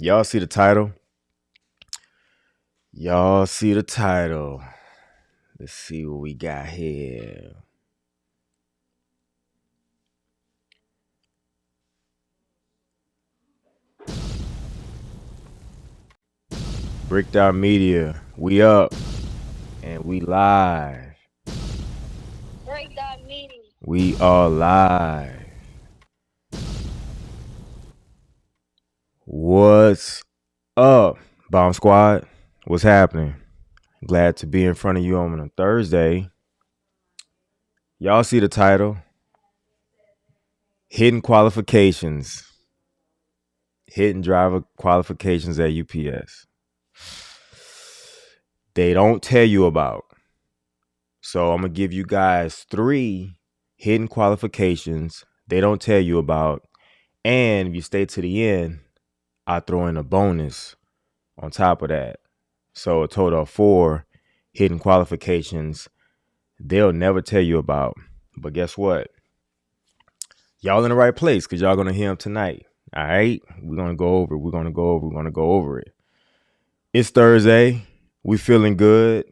Y'all see the title? Y'all see the title. Let's see what we got here. Bricked Out Media. We up and we live. Breakdown meeting. We are live. What's up, Bomb Squad? What's happening? Glad to be in front of you on a Thursday. Y'all see the title? Hidden qualifications. Hidden driver qualifications at UPS. They don't tell you about. So I'm going to give you guys 3 hidden qualifications they don't tell you about. And if you stay to the end, I throw in a bonus on top of that. So a total of 4 hidden qualifications they'll never tell you about. But guess what? Y'all in the right place because y'all going to hear them tonight. All right? We're going to go over it. We're going to go over it. It's Thursday. We feeling good.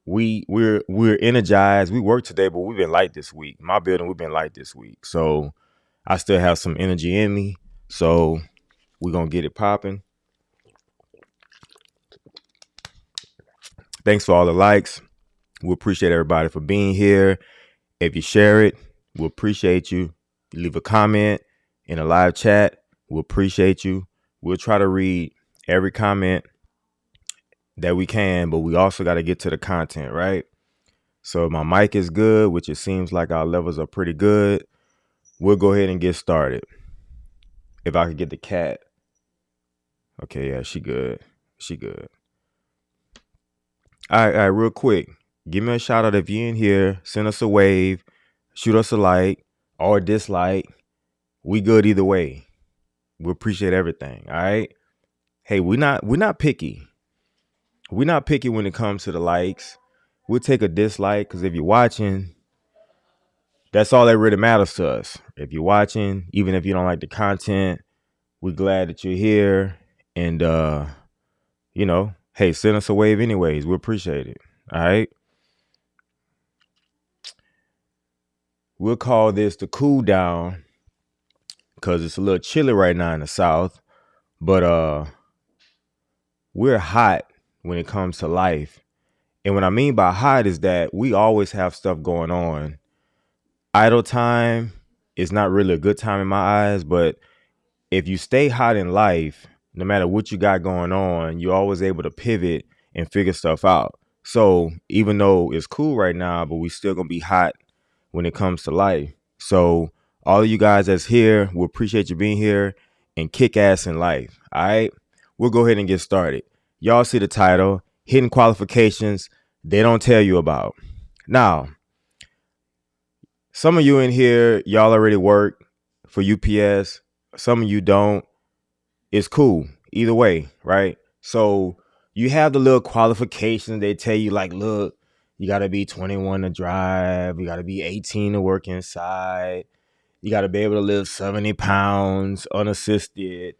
We're energized. We worked today, but we've been light this week. My building, we've been light this week. So I still have some energy in me. So we're gonna get it popping. Thanks for all the likes. We appreciate everybody for being here. If you share it, we'll appreciate you. You leave a comment in a live chat, we'll appreciate you. We'll try to read every comment that we can, but we also got to get to the content, right? So my mic is good, which it seems like our levels are pretty good. We'll go ahead and get started. If I could get the cat. Okay, yeah, she good. She good. All right, real quick. Give me a shout out if you're in here. Send us a wave. Shoot us a like or a dislike. We good either way. We appreciate everything. All right. Hey, we're not picky. We're not picky when it comes to the likes. We'll take a dislike because if you're watching, that's all that really matters to us. If you're watching, even if you don't like the content, we're glad that you're here. And hey, send us a wave anyways. We appreciate it. All right. We'll call this the cool down because it's a little chilly right now in the South. But we're hot when it comes to life. And what I mean by hot is that we always have stuff going on. Idle time is not really a good time in my eyes, but if you stay hot in life, no matter what you got going on, you're always able to pivot and figure stuff out. So even though it's cool right now, but we still gonna be hot when it comes to life. So all of you guys that's here, we appreciate you being here and kick ass in life. All right, we'll go ahead and get started. Y'all see the title, hidden qualifications they don't tell you about. Now, some of you in here, y'all already work for UPS. Some of you don't. It's cool either way, right? So you have the little qualifications they tell you, like, look, you got to be 21 to drive, you got to be 18 to work inside, you got to be able to lift 70 pounds unassisted,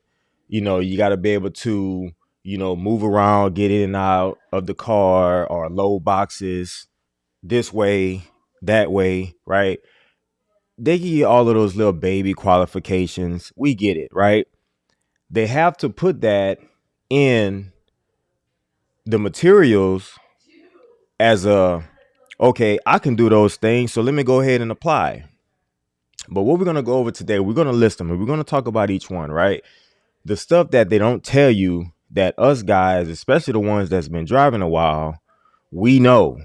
you got to be able to move around, get in and out of the car or load boxes this way, that way, right? They give you all of those little baby qualifications. We get it, right? They have to put that in the materials as okay, I can do those things, so let me go ahead and apply. But what we're going to go over today, we're going to list them and we're going to talk about each one, right? The stuff that they don't tell you that us guys, especially the ones that's been driving a while, we know.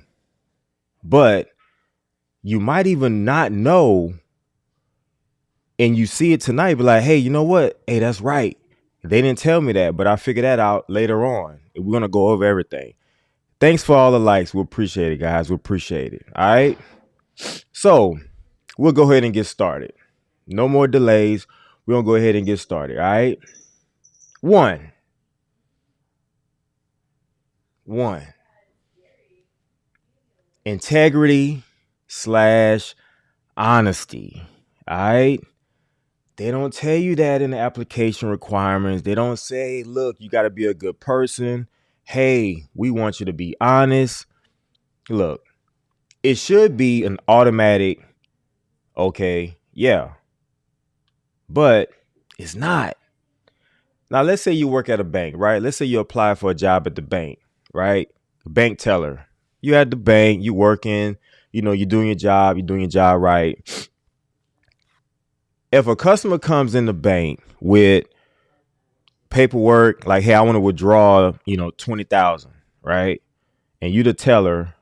But you might even not know, and you see it tonight, be like, hey, you know what? Hey, that's right. They didn't tell me that, but I figured that out later on. We're going to go over everything. Thanks for all the likes. We appreciate it, guys. We appreciate it. All right. So we'll go ahead and get started. No more delays. We're going to go ahead and get started. All right. One. Integrity / honesty. All right. They don't tell you that in the application requirements. They don't say, look, you got to be a good person. Hey, we want you to be honest. Look, it should be an automatic, okay, yeah, but it's not. Now, let's say you work at a bank, right? Let's say you apply for a job at the bank, right? Bank teller. You at the bank, you working, you're doing your job right. If a customer comes in the bank with paperwork like, hey, I want to withdraw, 20,000, right? And you the teller,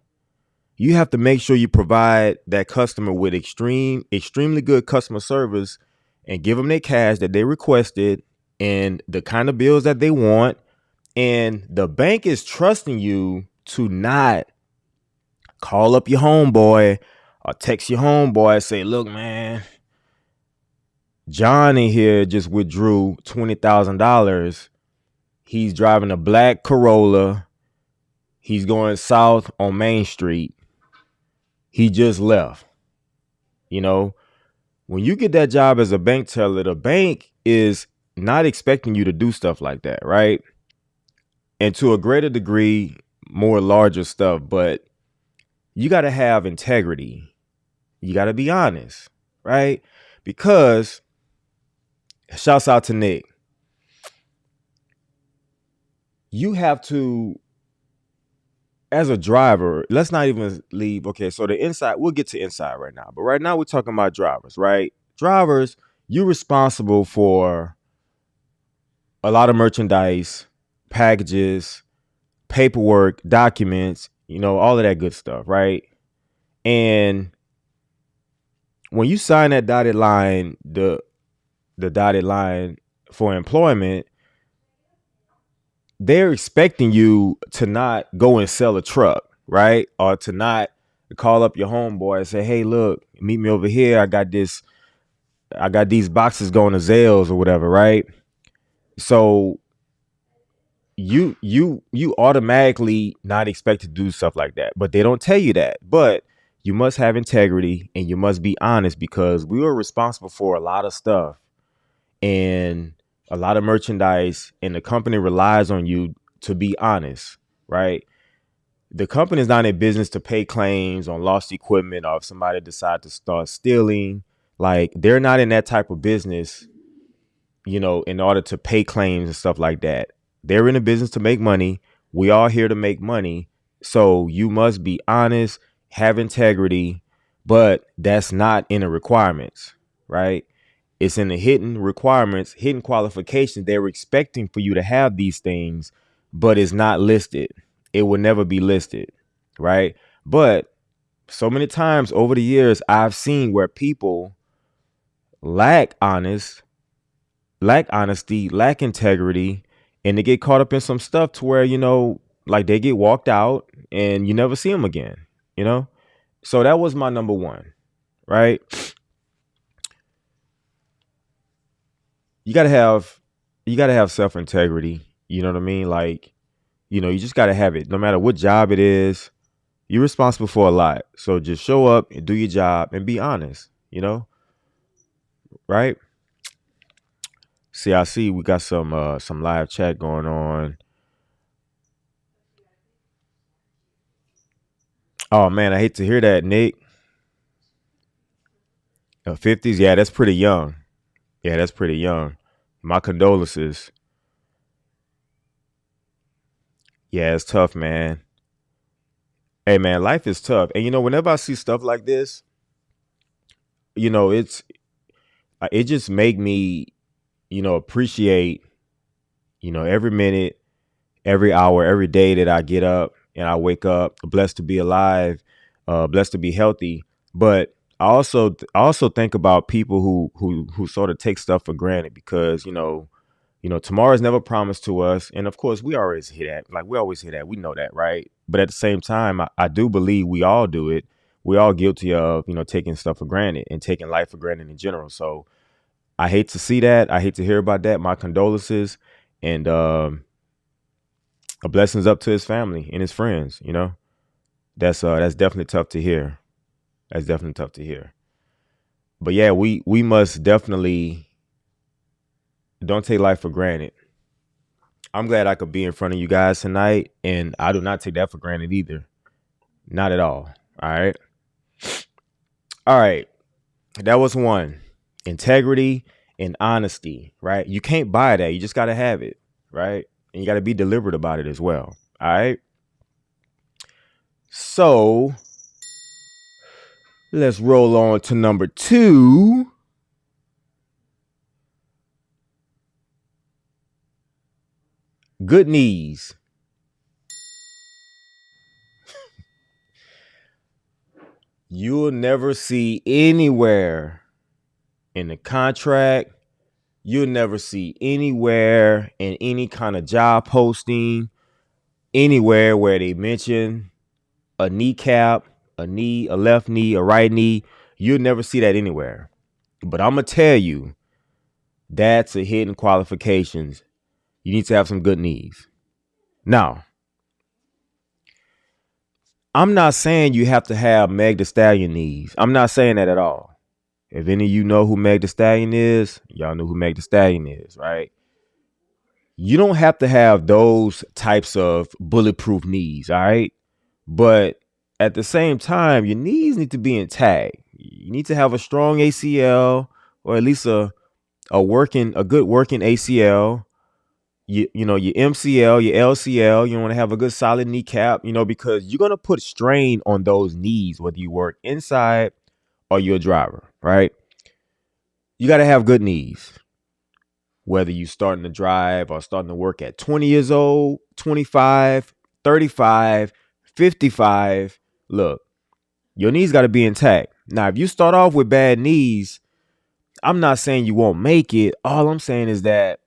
you have to make sure you provide that customer with extremely good customer service and give them their cash that they requested and the kind of bills that they want. And the bank is trusting you to not call up your homeboy or text your homeboy and say, look, man, John in here just withdrew $20,000. He's driving a black Corolla. He's going south on Main Street. He just left. When you get that job as a bank teller, the bank is not expecting you to do stuff like that, right? And to a greater degree, more larger stuff, but you got to have integrity. You got to be honest, right? Because, shouts out to Nick, you have to, as a driver, let's not even leave. Okay, so the inside, we'll get to inside right now. But right now we're talking about drivers, right? Drivers, you're responsible for a lot of merchandise, packages, paperwork, documents, all of that good stuff, right? And when you sign that dotted line, the dotted line for employment, they're expecting you to not go and sell a truck, right? Or to not call up your homeboy and say, hey, look, meet me over here. I got these boxes going to Zales or whatever, right? So you automatically not expect to do stuff like that, but they don't tell you that. But you must have integrity and you must be honest, because we are responsible for a lot of stuff and a lot of merchandise, and the company relies on you to be honest, right? The company is not in business to pay claims on lost equipment, or if somebody decide to start stealing. Like, they're not in that type of business, in order to pay claims and stuff like that. They're in a business to make money. We are here to make money. So you must be honest, have integrity, but that's not in the requirements, right? It's in the hidden requirements, hidden qualifications. They're expecting for you to have these things, but it's not listed. It will never be listed, right? But so many times over the years, I've seen where people lack honesty, lack integrity, and they get caught up in some stuff to where, like they get walked out and you never see them again, you know? So that was my number one, right? You gotta have self-integrity. You know what I mean? Like, you just gotta have it. No matter what job it is, you're responsible for a lot. So just show up and do your job and be honest, right? See, I see we got some live chat going on. Oh man, I hate to hear that, Nick. 50s, yeah, that's pretty young. Yeah, that's pretty young. My condolences. Yeah, it's tough, man. Hey man, life is tough. And whenever I see stuff like this, it just make me, appreciate, every minute, every hour, every day that I get up and I wake up, blessed to be alive, blessed to be healthy. But I also think about people who sort of take stuff for granted, because tomorrow is never promised to us, and of course we always hear that, we know that, right? But at the same time, I do believe we all do it. We're all guilty of taking stuff for granted and taking life for granted in general. So I hate to see that. I hate to hear about that. My condolences, and a blessings up to his family and his friends. That's definitely tough to hear. That's definitely tough to hear. But yeah, we must definitely Don't take life for granted. I'm glad I could be in front of you guys tonight, and I do not take that for granted either. Not at all. All right. All right. That was one. Integrity and honesty, right? You can't buy that. You just got to have it, right? And you got to be deliberate about it as well. All right. So let's roll on to number two. Good knees. You'll never see anywhere in the contract. You'll never see anywhere in any kind of job posting, anywhere where they mention a kneecap, a knee, a left knee, a right knee. You'll never see that anywhere. But I'm going to tell you, that's a hidden qualifications. You need to have some good knees. Now, I'm not saying you have to have Meg the Stallion knees. I'm not saying that at all. If any of you know who Meg the Stallion is, y'all know who Meg the Stallion is, right? You don't have to have those types of bulletproof knees, all right? But at the same time, your knees need to be intact. You need to have a strong ACL, or at least a good working ACL. You know, your MCL, your LCL. You want to have a good solid kneecap, because you're gonna put strain on those knees, whether you work inside or you're a driver, right? You got to have good knees. Whether you starting to drive or starting to work at 20 years old, 25, 35, 55, look, your knees got to be intact. Now, if you start off with bad knees, I'm not saying you won't make it. All I'm saying is that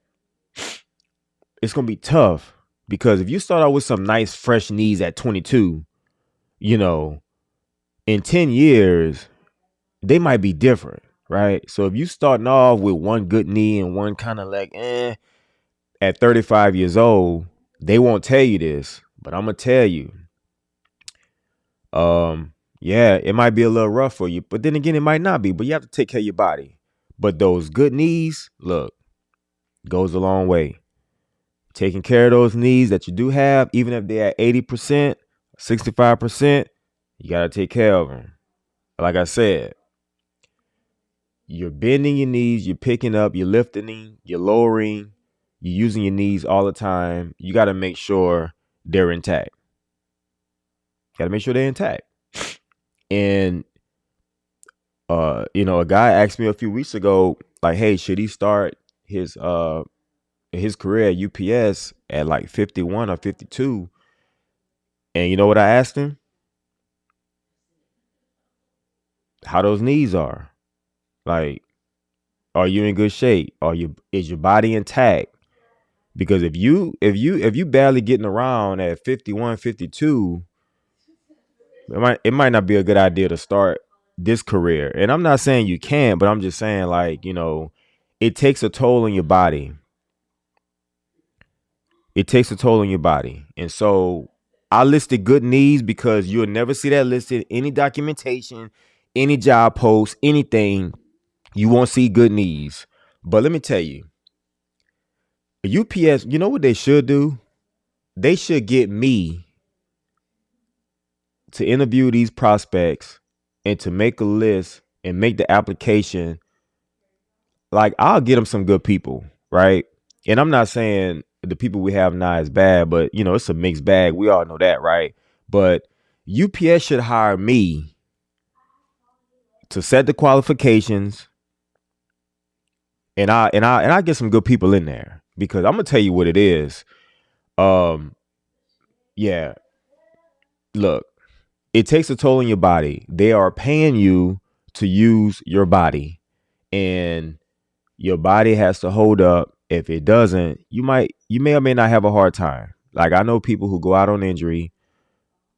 it's going to be tough, because if you start out with some nice fresh knees at 22, in 10 years, they might be different, right? So if you starting off with one good knee and one kind of like, at 35 years old, they won't tell you this, but I'm gonna tell you. Yeah, it might be a little rough for you, but then again, it might not be. But you have to take care of your body. But those good knees, look, goes a long way. Taking care of those knees that you do have, even if they're at 80%, 65%, you gotta take care of them. Like I said, you're bending your knees, you're picking up, you're lifting, you're lowering, you're using your knees all the time. You got to make sure they're intact. Got to make sure they're intact. And a guy asked me a few weeks ago, like, hey, should he start his career at UPS at like 51 or 52? And you know what I asked him? How those knees are. Like, are you in good shape? Is your body intact? Because if you barely getting around at 51, 52, it might not be a good idea to start this career. And I'm not saying you can't, but I'm just saying, like, it takes a toll on your body. It takes a toll on your body. And so I listed good knees because you'll never see that listed any documentation, any job post, anything. You won't see good knees. But let me tell you, UPS, you know what they should do? They should get me to interview these prospects and to make a list and make the application. Like, I'll get them some good people, right? And I'm not saying the people we have now is bad, but it's a mixed bag. We all know that, right? But UPS should hire me to set the qualifications, and I get some good people in there, because I'm gonna tell you what it is. Yeah, look, it takes a toll on your body. They are paying you to use your body, and your body has to hold up. If it doesn't, you may or may not have a hard time. Like, I know people who go out on injury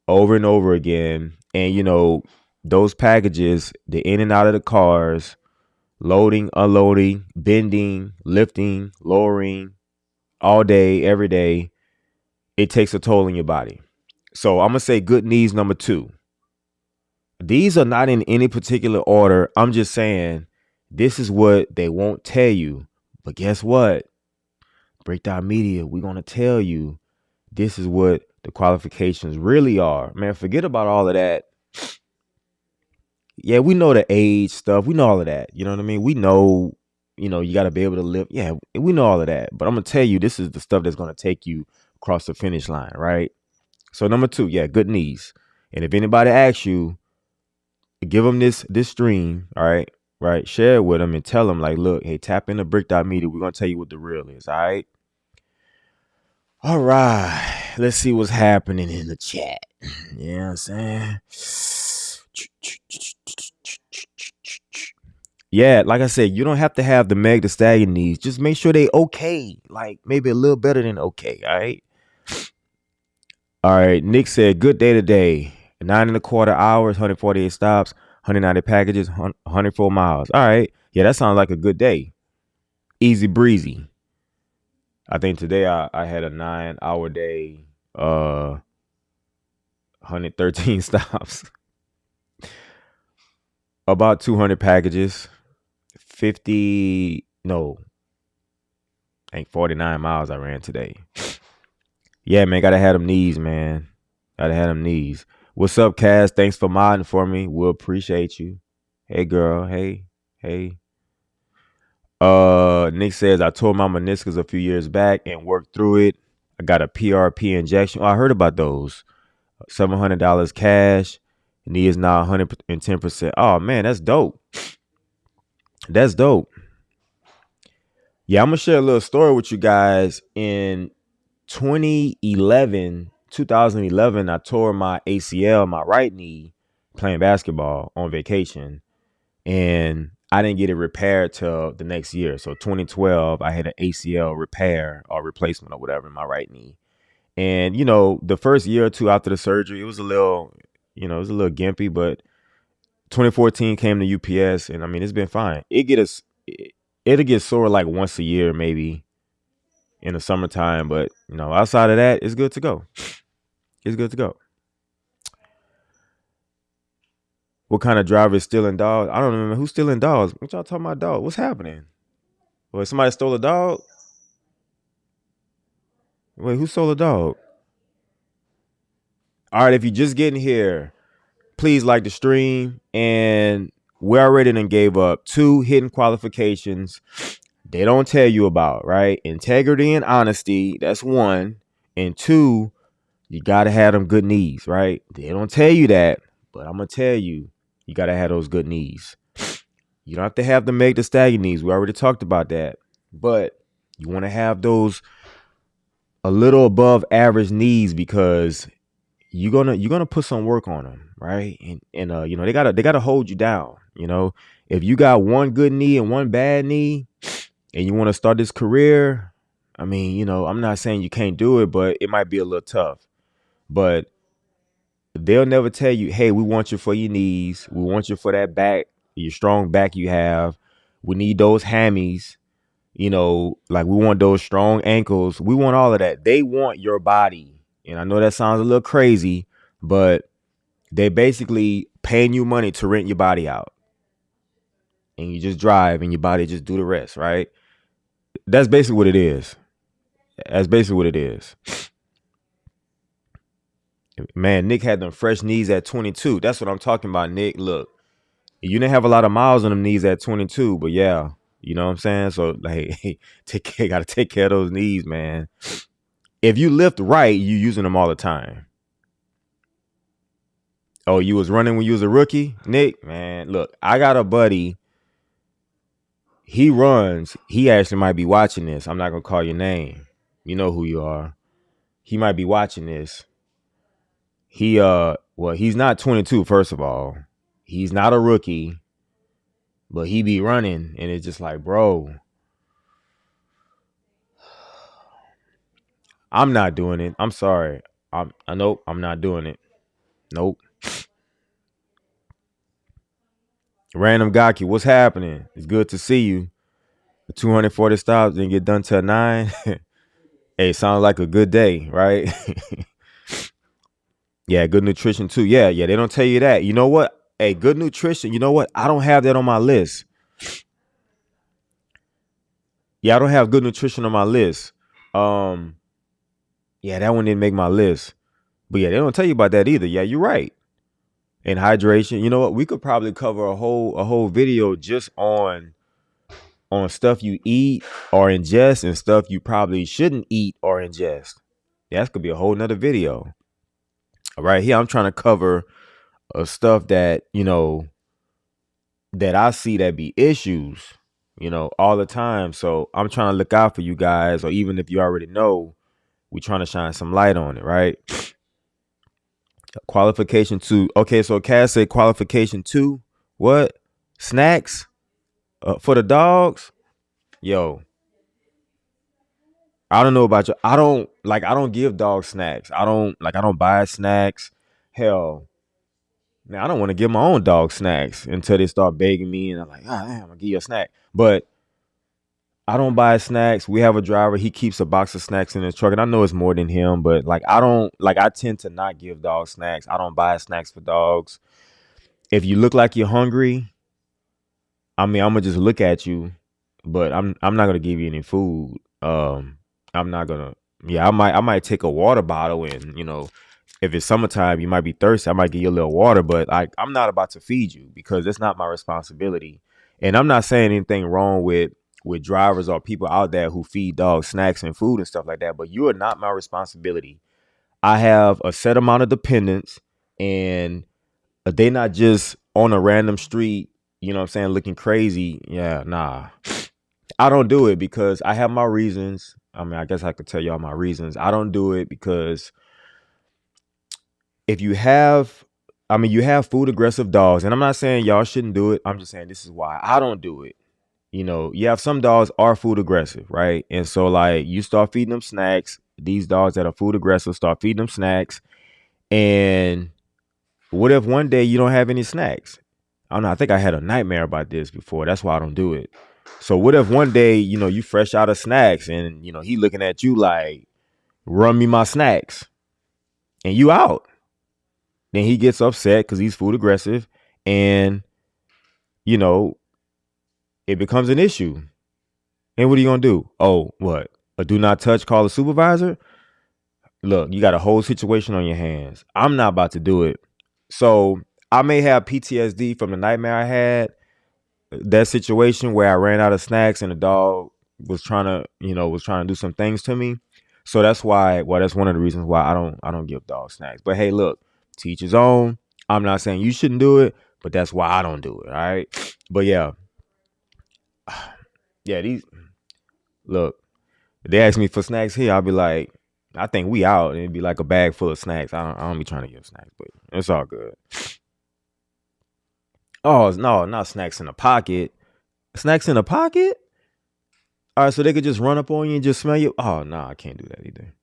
over and over again, and those packages, the in and out of the cars, loading, unloading, bending, lifting, lowering, all day, every day, it takes a toll on your body. So I'm gonna say good knees number two. These are not in any particular order. I'm just saying this is what they won't tell you. But guess what? Breakdown Media, we're going to tell you this is what the qualifications really are. Man, forget about all of that. Yeah, we know the age stuff. We know all of that. You know what I mean? We know, you got to be able to live. Yeah, we know all of that. But I'm going to tell you, this is the stuff that's going to take you across the finish line, right? So number 2, yeah, good knees. And if anybody asks you, give them this stream, all right? Right? Share it with them and tell them, like, look, hey, tap into Brick.media. We're going to tell you what the real is, all right? All right. Let's see what's happening in the chat. You know what I'm saying? Yeah, like I said, you don't have to have the Meg the Stallion knees. Just make sure they okay. Like maybe a little better than okay, all right? All right. Nick said, good day today. 9.25 hours, 148 stops, 190 packages, 104 miles. All right. Yeah, that sounds like a good day. Easy breezy. I think today I had a 9-hour day, 113 stops, about 200 packages, 50, no, I think 49 miles I ran today. Yeah, man, gotta have them knees, man. Gotta have them knees. What's up, Cass? Thanks for modding for me. We'll appreciate you. Hey, girl. Hey, hey. Nick says I tore my meniscus a few years back and worked through it. I got a PRP injection. Oh, I heard about those. $700 cash. Knee is now 110%. Oh man, that's dope. That's dope. Yeah, I'm gonna share a little story with you guys. In 2011, I tore my ACL, my right knee, playing basketball on vacation, and I didn't get it repaired till the next year. So 2012, I had an ACL repair or replacement or whatever in my right knee. And the first year or two after the surgery, it was a little, gimpy. But 2014 came to UPS, and I mean, it's been fine. It'll get sore like once a year, maybe in the summertime. But outside of that, it's good to go. It's good to go. What kind of driver is stealing dogs? I don't remember who's stealing dogs. What y'all talking about, dog? What's happening? Wait, somebody stole a dog? Wait, who stole a dog? All right, if you're just getting here, please like the stream. And we already done gave up 2 hidden qualifications they don't tell you about, right? Integrity and honesty, that's 1. And 2, you got to have them good knees, right? They don't tell you that, but I'm going to tell you, you got to have those good knees. You don't have to have the Meg the Stallion knees. We already talked about that. But you want to have those a little above average knees because you're gonna put some work on them, right? And they gotta hold you down. If you got one good knee and one bad knee, and you want to start this career, I mean, I'm not saying you can't do it, but it might be a little tough. But they'll never tell you, hey, we want you for your knees, we want you for that back, your strong back you have. We need those hammies. Like we want those strong ankles. We want all of that. They want your body. And I know that sounds a little crazy, but they basically paying you money to rent your body out. And you just drive and your body just do the rest, right? That's basically what it is. That's basically what it is. Man, Nick had them fresh knees at 22. That's what I'm talking about, Nick. Look, you didn't have a lot of miles on them knees at 22, but yeah, you know what I'm saying? So, like, gotta take care of those knees, man. If you lift right, you using them all the time. Oh, you was running when you was a rookie? Nick, man, look, I got a buddy. He runs. He actually might be watching this. I'm not going to call your name. You know who you are. He might be watching this. He's not 22, first of all. He's not a rookie. But he be running, and it's just like, bro, I'm not doing it. I'm sorry. Nope, I'm not doing it. Nope. Random Gaki, what's happening? It's good to see you. 240 stops didn't get done till 9. Hey, sounds like a good day, right? Yeah, good nutrition too. Yeah, they don't tell you that. You know what? Hey, good nutrition. You know what? I don't have that on my list. Yeah, I don't have good nutrition on my list. Um, yeah, that one didn't make my list. But yeah, they don't tell you about that either. Yeah, you're right. And hydration. You know what? We could probably cover a whole video just on stuff you eat or ingest and stuff you probably shouldn't eat or ingest. Yeah, that could be a whole nother video. Right here, I'm trying to cover stuff that, that I see that be issues, all the time. So I'm trying to look out for you guys, or even if you already know, we trying to shine some light on it, right? Qualification two. Okay, so Cass said qualification two. What? Snacks for the dogs? Yo, I don't know about you. I don't give dogs snacks. I don't buy snacks. Hell, now I don't want to give my own dog snacks until they start begging me and I'm like, damn, I'm gonna give you a snack. But I don't buy snacks. We have a driver. He keeps a box of snacks in his truck, and I know it's more than him, but I don't I tend to not give dogs snacks. I don't buy snacks for dogs. If you look like you're hungry, I mean, I'm gonna just look at you, but I'm not gonna give you any food. I'm not gonna. Yeah, I might take a water bottle, and if it's summertime, you might be thirsty. I might give you a little water, but I'm not about to feed you because it's not my responsibility. And I'm not saying anything wrong with drivers or people out there who feed dogs snacks and food and stuff like that, but you are not my responsibility. I have a set amount of dependents, and they not just on a random street, you know what I'm saying, looking crazy. Yeah, nah. I don't do it because I have my reasons. I mean, I guess I could tell y'all my reasons. I don't do it because if you have, I mean, you have food aggressive dogs, and I'm not saying y'all shouldn't do it. I'm just saying this is why I don't do it. You have some dogs are food aggressive, right? And so, you start feeding them snacks. These dogs that are food aggressive start feeding them snacks. And what if one day you don't have any snacks? I don't know. I think I had a nightmare about this before. That's why I don't do it. So what if one day, you fresh out of snacks and, he looking at you like, run me my snacks and you out. Then he gets upset because he's food aggressive and, you know, it becomes an issue. And what are you going to do? Oh, what? A do not touch, call a supervisor? Look, you got a whole situation on your hands. I'm not about to do it. So I may have PTSD from the nightmare I had, that situation where I ran out of snacks and the dog was trying to, do some things to me. So that's why, well, that's one of the reasons why I don't give dogs snacks. But hey, look, teach his own. I'm not saying you shouldn't do it, but that's why I don't do it. All right. But yeah, yeah, these look, if they ask me for snacks here, I'll be like, I think we out. And it'd be like a bag full of snacks. I don't be trying to give snacks, but it's all good. Oh no, not snacks in the pocket. Snacks in the pocket? All right, so they could just run up on you and just smell you. Oh no, I can't do that either.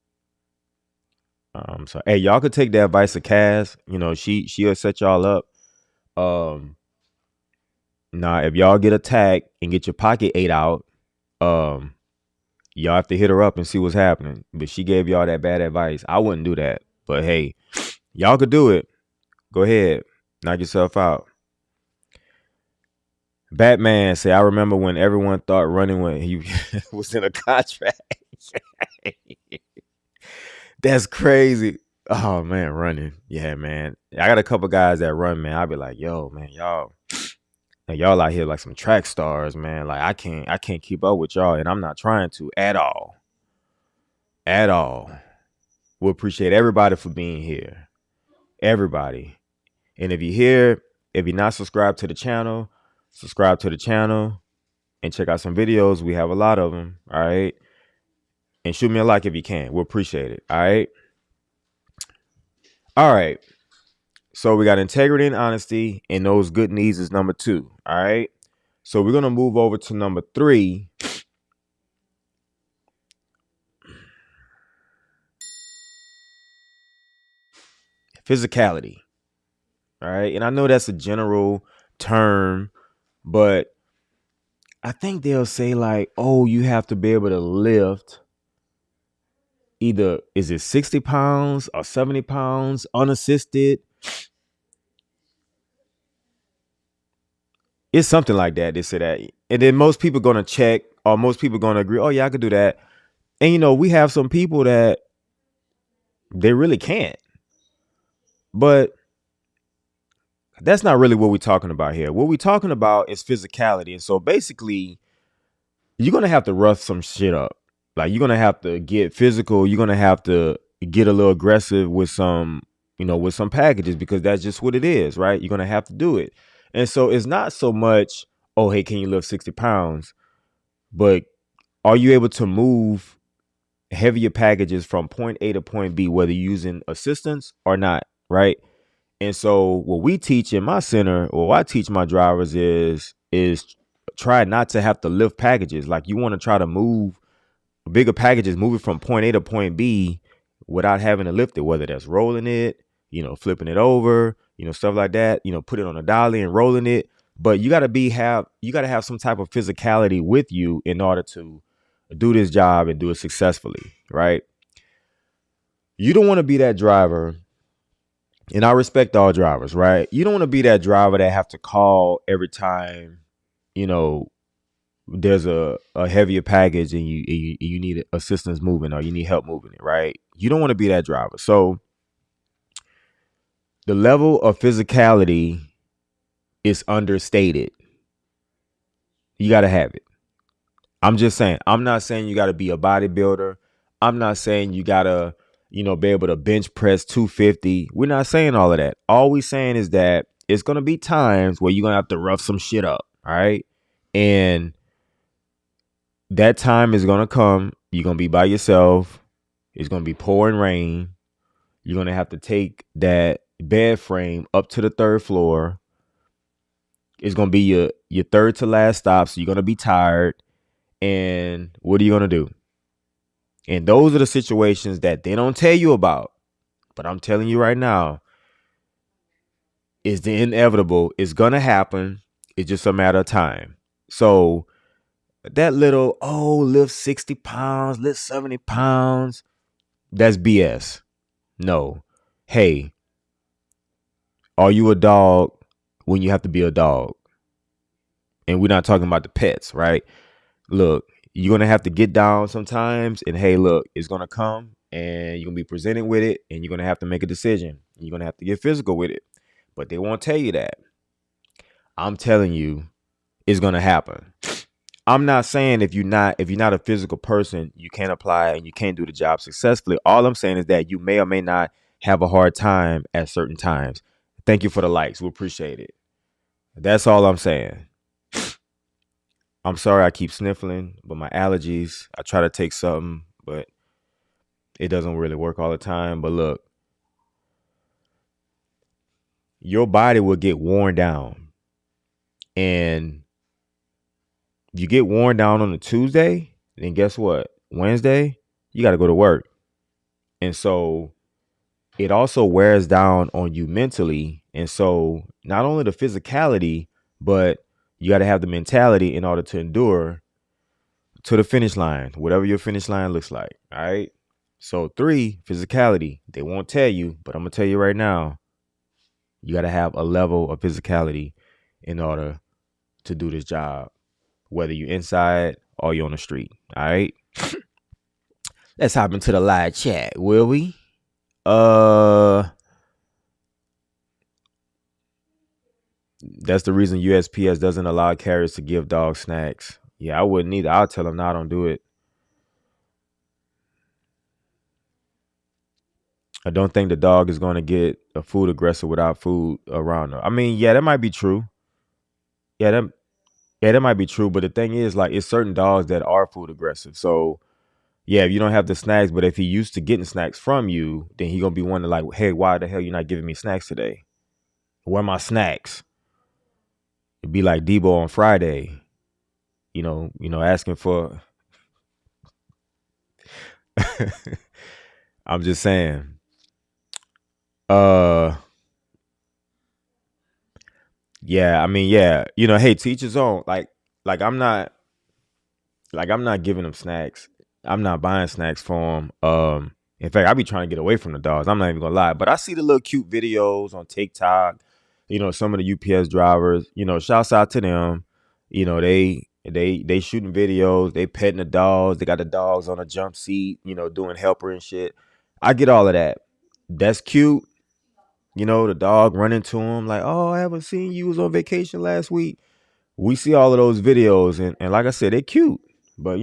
So hey, y'all could take the advice of Cass. She'll set y'all up. Um, if y'all get attacked and get your pocket ate out, um, y'all have to hit her up and see what's happening. But she gave y'all that bad advice. I wouldn't do that. But hey, y'all could do it. Go ahead, knock yourself out. Batman say, I remember when everyone thought running when he was in a contract. That's crazy. Oh man, running. Yeah, man. I got a couple guys that run, man. I'll be like, yo, man, y'all out here like some track stars, man. Like I can't keep up with y'all, and I'm not trying to at all. At all. We appreciate everybody for being here. Everybody. And if you're not subscribed to the channel, subscribe to the channel and check out some videos. We have a lot of them. All right. And shoot me a like if you can. We'll appreciate it. All right. All right. So we got integrity and honesty, and those good needs is number 2. All right. So we're gonna move over to number 3. Physicality. All right. And I know that's a general term, but I think they'll say like, oh, you have to be able to lift either, is it 60 pounds or 70 pounds unassisted? It's something like that. They say that. And then most people going to check or most people gonna agree, oh yeah, I could do that. And we have some people that they really can't. But that's not really what we're talking about here. What we're talking about is physicality. And so basically, you're gonna have to rough some shit up. Like you're gonna have to get physical. You're gonna have to get a little aggressive with some packages, because that's just what it is, right? You're gonna have to do it. And so it's not so much, oh, hey, can you lift 60 pounds? But are you able to move heavier packages from point A to point B, whether you're using assistance or not, right? And so what we teach in my center, or what I teach my drivers is try not to have to lift packages. Like you want to try to move bigger packages, move it from point A to point B without having to lift it, whether that's rolling it, flipping it over, stuff like that, put it on a dolly and rolling it. But you gotta have some type of physicality with you in order to do this job and do it successfully, right? You don't want to be that driver, and I respect all drivers, right? You don't want to be that driver that have to call every time, you know, there's a heavier package and you need assistance moving, or you need help moving it, right? You don't want to be that driver. So the level of physicality is understated. You got to have it. I'm just saying, I'm not saying you got to be a bodybuilder. I'm not saying you got to, be able to bench press 250. We're not saying all of that. All we saying is that it's going to be times where you're going to have to rough some shit up. All right. And that time is going to come. You're going to be by yourself. It's going to be pouring rain. You're going to have to take that bed frame up to the third floor. It's going to be your third to last stop. So you're going to be tired. And what are you going to do? And those are the situations that they don't tell you about. But I'm telling you right now, is the inevitable. It's going to happen. It's just a matter of time. So that little, lift 60 pounds, lift 70 pounds, that's BS. No. Hey, are you a dog when you have to be a dog? And we're not talking about the pets, right? Look, you're going to have to get down sometimes. And hey, look, it's going to come and you're going to be presented with it. And you're going to have to make a decision. You're going to have to get physical with it. But they won't tell you that. I'm telling you, it's going to happen. I'm not saying if you're not a physical person, you can't apply and you can't do the job successfully. All I'm saying is that you may or may not have a hard time at certain times. Thank you for the likes. We appreciate it. That's all I'm saying. I'm sorry I keep sniffling, but my allergies, I try to take something, but it doesn't really work all the time. But look, your body will get worn down. And you get worn down on a Tuesday, then guess what? Wednesday, you got to go to work. And so it also wears down on you mentally. And so not only the physicality, but you got to have the mentality in order to endure to the finish line, whatever your finish line looks like. All right. So 3, physicality. They won't tell you, but I'm going to tell you right now, you got to have a level of physicality in order to do this job, whether you're inside or you're on the street. All right. Let's hop into the live chat, will we? That's the reason USPS doesn't allow carriers to give dogs snacks. Yeah, I wouldn't either. I'll tell them, no, don't do it. I don't think the dog is going to get a food aggressive without food around her. I mean, yeah, that might be true. Yeah, that might be true. But the thing is, like, it's certain dogs that are food aggressive. So, yeah, if you don't have the snacks, but if he used to getting snacks from you, then he going to be wondering, like, hey, why the hell you not giving me snacks today? Where are my snacks? It'd be like Debo on Friday, asking for. I'm just saying. Yeah, I mean, yeah, hey, teach his own. Like I'm not giving them snacks. I'm not buying snacks for them. In fact, I be trying to get away from the dogs. I'm not even gonna lie, but I see the little cute videos on TikTok. Some of the UPS drivers. Shouts out to them. They shooting videos, they petting the dogs, they got the dogs on a jump seat, doing helper and shit. I get all of that. That's cute. The dog running to him like, oh, I haven't seen you. Was on vacation last week. We see all of those videos, and like I said, they're cute. But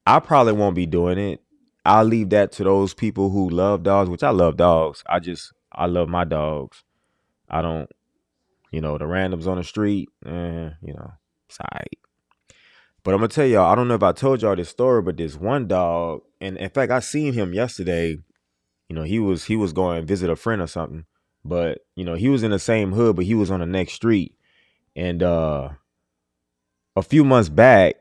I probably won't be doing it. I'll leave that to those people who love dogs, which I love dogs. I love my dogs. I don't, the randoms on the street, it's all right. But I'm gonna tell y'all, I don't know if I told y'all this story, but this one dog, and in fact, I seen him yesterday. He was going to visit a friend or something, but he was in the same hood, but he was on the next street. And a few months back,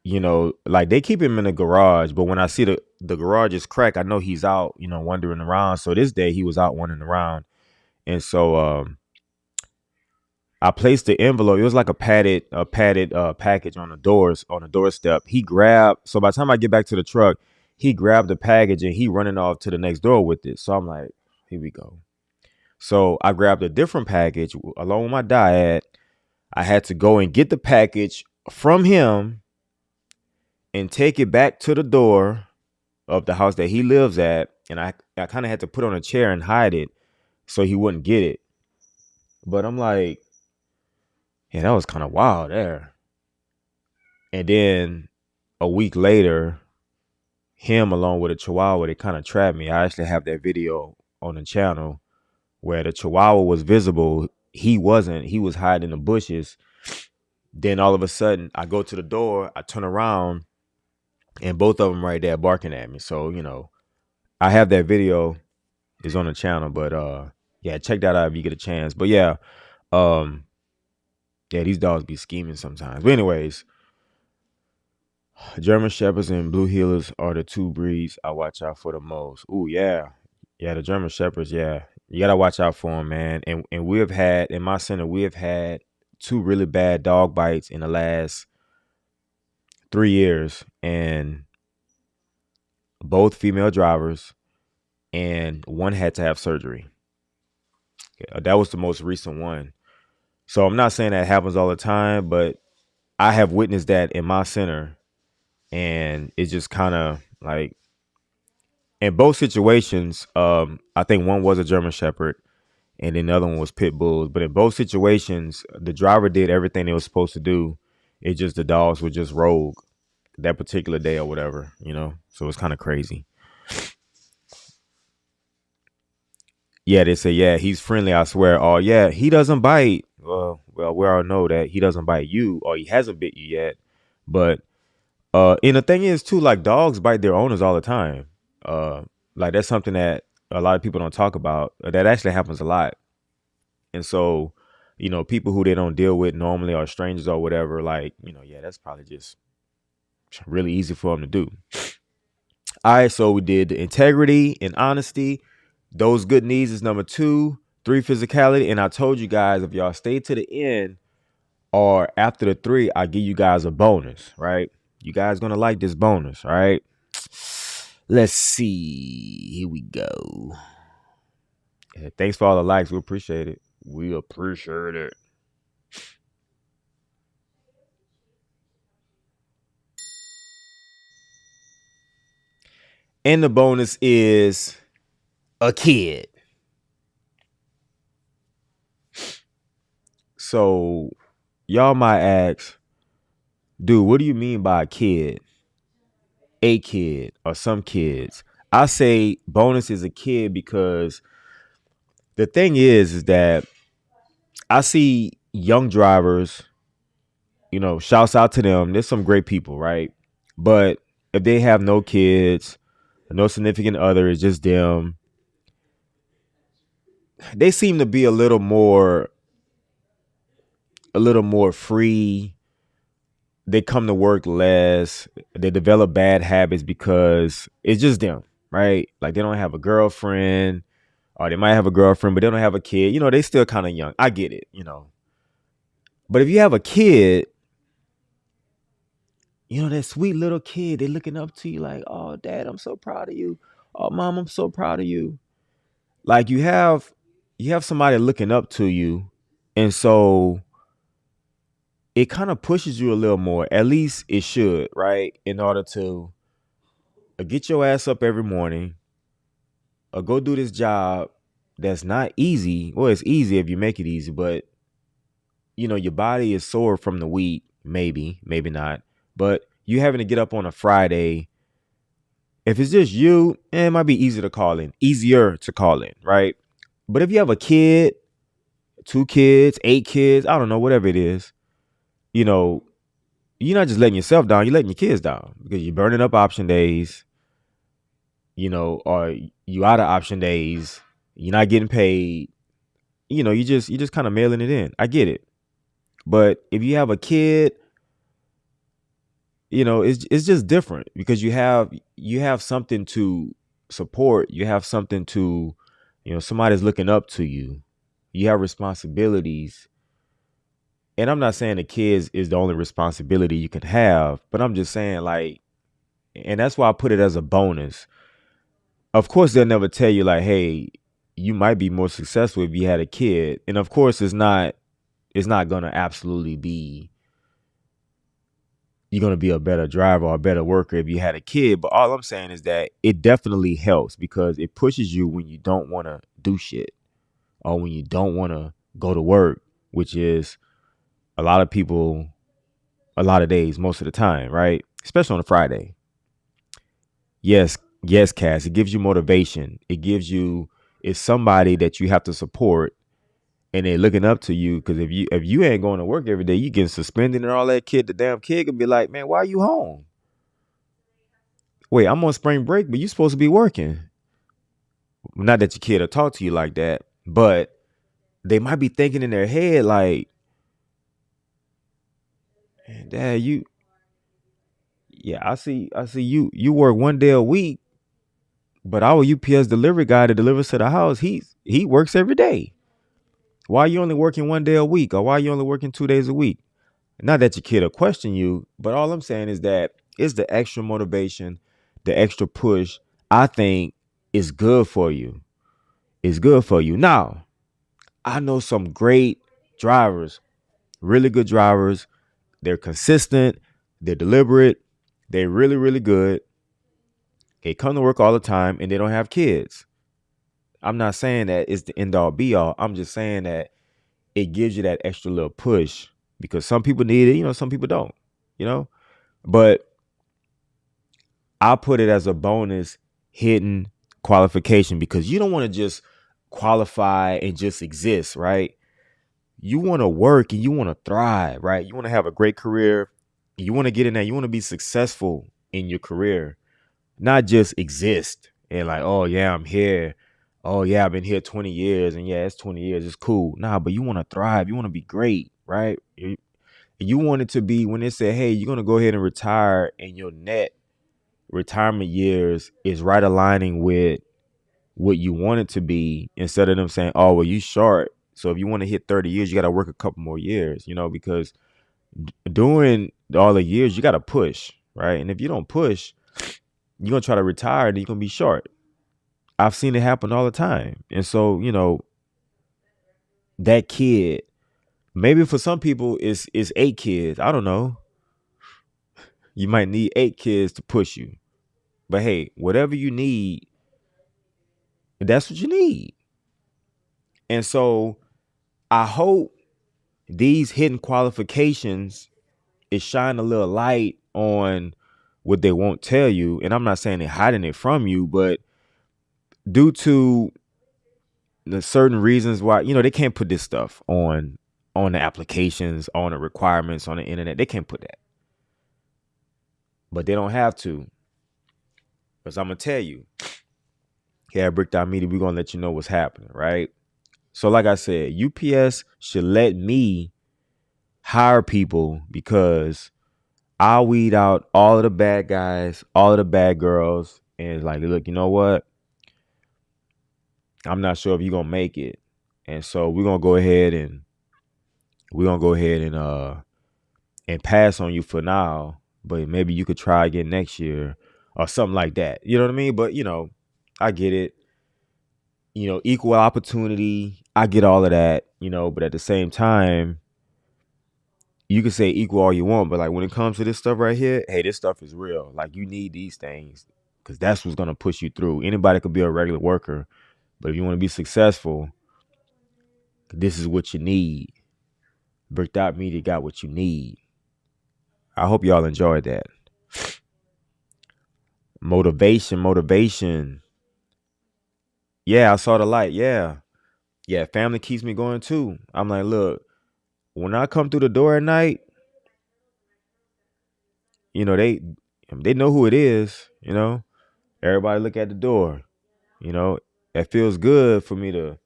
like they keep him in the garage, but when I see the garage is cracked, I know he's out, wandering around. So this day he was out wandering around, and so I placed the envelope. It was like a padded package on the doorstep. He grabbed. So by the time I get back to the truck, he grabbed the package and he running off to the next door with it. So I'm like, here we go. So I grabbed a different package along with my dad. I had to go and get the package from him and take it back to the door of the house that he lives at. And I kind of had to put on a chair and hide it so he wouldn't get it. But I'm like, yeah, that was kind of wild there. And then a week later, him along with a chihuahua, they kind of trapped me. I actually have that video on the channel where the chihuahua was visible. He wasn't. He was hiding in the bushes. Then all of a sudden, I go to the door, I turn around, and both of them right there barking at me. So, I have that video. It's on the channel. But yeah, check that out if you get a chance. But yeah, um, yeah, these dogs be scheming sometimes. But anyways, German Shepherds and Blue Heelers are the two breeds I watch out for the most. Ooh, yeah. Yeah, the German Shepherds, yeah. You got to watch out for them, man. And we have had, in my center, we have had two really bad dog bites in the last 3 years. And both female drivers, and one had to have surgery. Yeah, that was the most recent one. So I'm not saying that happens all the time, but I have witnessed that in my center. And it's just kind of like, in both situations, I think one was a German Shepherd and then the other one was pit bulls. But in both situations, the driver did everything they were supposed to do. It just the dogs were just rogue that particular day or whatever. So it's kind of crazy. Yeah, they say, yeah, he's friendly, I swear. Oh, yeah, he doesn't bite. Well, we all know that he doesn't bite you, or he hasn't bit you yet. But and the thing is too, like dogs bite their owners all the time. Uh, like that's something that a lot of people don't talk about. That actually happens a lot. And so, people who they don't deal with normally or strangers or whatever, like, yeah, that's probably just really easy for them to do. All right, so we did the integrity and honesty. Those good needs is number 2. 3, physicality. And I told you guys, if y'all stay to the end or after the 3, I give you guys a bonus, right? You guys gonna like this bonus, all right? Let's see. Here we go. Yeah, thanks for all the likes. We appreciate it. We appreciate it. And the bonus is a kid. So y'all might ask, dude, what do you mean by a kid? A kid or some kids? I say bonus is a kid because the thing is that I see young drivers, shouts out to them. There's some great people, right? But if they have no kids, no significant other, it's just them, they seem to be a little more free. They come to work less. They develop bad habits because it's just them, right? Like they don't have a girlfriend, or they might have a girlfriend, but they don't have a kid. They still kind of young. I get it. But if you have a kid, that sweet little kid, they looking up to you like, oh, dad, I'm so proud of you. Oh, mom, I'm so proud of you. Like you have somebody looking up to you. And so it kind of pushes you a little more. At least it should, right? In order to get your ass up every morning, or go do this job that's not easy. Well, it's easy if you make it easy, but your body is sore from the week, maybe not. But you having to get up on a Friday, if it's just you, it might be easier to call in, right? But if you have a kid, 2 kids, 8 kids, I don't know, whatever it is, you know, you're not just letting yourself down, you're letting your kids down because you're burning up option days, or you out of option days, you're not getting paid, you just kind of mailing it in. I get it. But if you have a kid, it's just different because you have something to support, you have something to, somebody's looking up to you. You have responsibilities. And I'm not saying the kids is the only responsibility you can have, but I'm just saying, like, and that's why I put it as a bonus. Of course, they'll never tell you like, hey, you might be more successful if you had a kid. And of course, it's not gonna absolutely be you're gonna be a better driver or a better worker if you had a kid. But all I'm saying is that it definitely helps because it pushes you when you don't want to do shit or when you don't want to go to work, which is a lot of people, a lot of days, most of the time, right? Especially on a Friday. Yes, yes, Cass. It gives you motivation. It's somebody that you have to support, and they're looking up to you because if you ain't going to work every day, you getting suspended and all that. The damn kid could be like, man, why are you home? Wait, I'm on spring break, but you supposed to be working. Not that your kid will talk to you like that, but they might be thinking in their head like, "Man, Dad, yeah, I see you work one day a week, but our UPS delivery guy that delivers to the house, he works every day. Why are you only working one day a week, or why are you only working 2 days a week?" Not that your kid will question you, but all I'm saying is that it's the extra motivation, the extra push. I think is good for you. It's good for you. Now, I know some great drivers, really good drivers. They're consistent, they're deliberate, they're really, really good. They come to work all the time and they don't have kids. I'm not saying that it's the end all be all. I'm just saying that it gives you that extra little push because some people need it, some people don't, you know? But I put it as a bonus hidden qualification because you don't want to just qualify and just exist, right? You want to work and you want to thrive, right? You want to have a great career. You want to get in there. You want to be successful in your career, not just exist and like, oh yeah, I'm here. Oh yeah, I've been here 20 years and yeah, it's 20 years. It's cool. Nah, but you want to thrive. You want to be great, right? You want it to be when they say, hey, you're going to go ahead and retire and your net retirement years is right aligning with what you want it to be instead of them saying, oh, well, you short. So if you want to hit 30 years, you got to work a couple more years, because doing all the years, you got to push, right? And if you don't push, you're going to try to retire and you're going to be short. I've seen it happen all the time. And so, that kid, maybe for some people it's 8 kids. I don't know. You might need 8 kids to push you. But hey, whatever you need, that's what you need. And so I hope these hidden qualifications is shine a little light on what they won't tell you. And I'm not saying they're hiding it from you, but due to the certain reasons why, they can't put this stuff on the applications, on the requirements on the internet. They can't put that. But they don't have to. Because I'm gonna tell you, here at Brickdown Media, we're gonna let you know what's happening, right? So, like I said, UPS should let me hire people because I'll weed out all of the bad guys, all of the bad girls, and it's like, look, you know what? I'm not sure if you're gonna make it. And so we're gonna go ahead and pass on you for now, but maybe you could try again next year or something like that. You know what I mean? But I get it. Equal opportunity. I get all of that, but at the same time, you can say equal all you want, but like when it comes to this stuff right here, hey, this stuff is real. Like you need these things because that's what's gonna push you through. Anybody could be a regular worker, but if you want to be successful, this is what you need. Bricked Out Media got what you need. I hope y'all enjoyed that. Motivation. Yeah, I saw the light. Yeah. Yeah, family keeps me going too. I'm like, look, when I come through the door at night, you know, they know who it is, you know. Everybody look at the door, you know. It feels good for me to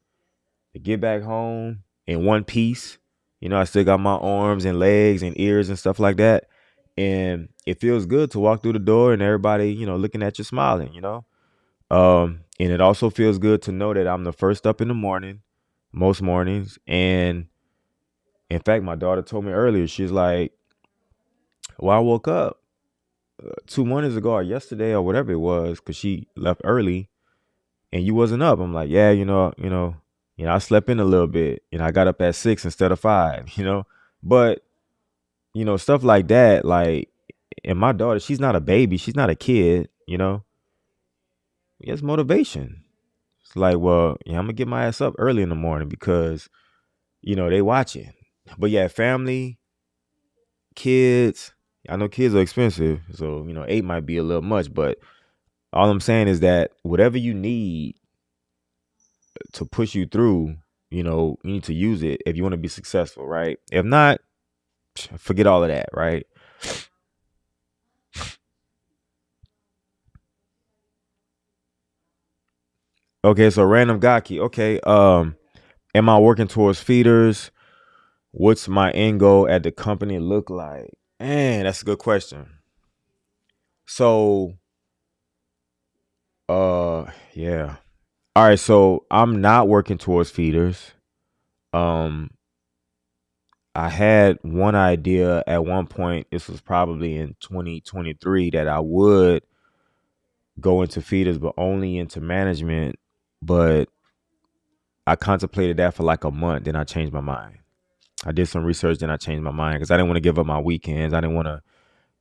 get back home in one piece. You know, I still got my arms and legs and ears and stuff like that. And it feels good to walk through the door and everybody, you know, looking at you smiling, you know. And it also feels good to know that I'm the first up in the morning, most mornings. And in fact, my daughter told me earlier, she's like, well, I woke up 2 mornings ago or yesterday or whatever it was, because she left early and you wasn't up. I'm like, yeah, I slept in a little bit and I got up at 6 instead of 5, you know. But, stuff like that, like, and my daughter, she's not a baby, she's not a kid, you know. It's motivation. It's like, well, yeah, I'm gonna get my ass up early in the morning because, they watching. But yeah, family, kids, I know kids are expensive, so 8 might be a little much, but all I'm saying is that whatever you need to push you through, you need to use it if you want to be successful, right? If not, forget all of that, right? Okay, so random gaki. Okay, am I working towards feeders? What's my end goal at the company look like? Man, that's a good question. So, yeah. All right, so I'm not working towards feeders. Um, I had one idea at one point. This was probably in 2023 that I would go into feeders, but only into management. But I contemplated that for like a month. Then I changed my mind. I did some research. Then I changed my mind because I didn't want to give up my weekends. I didn't want to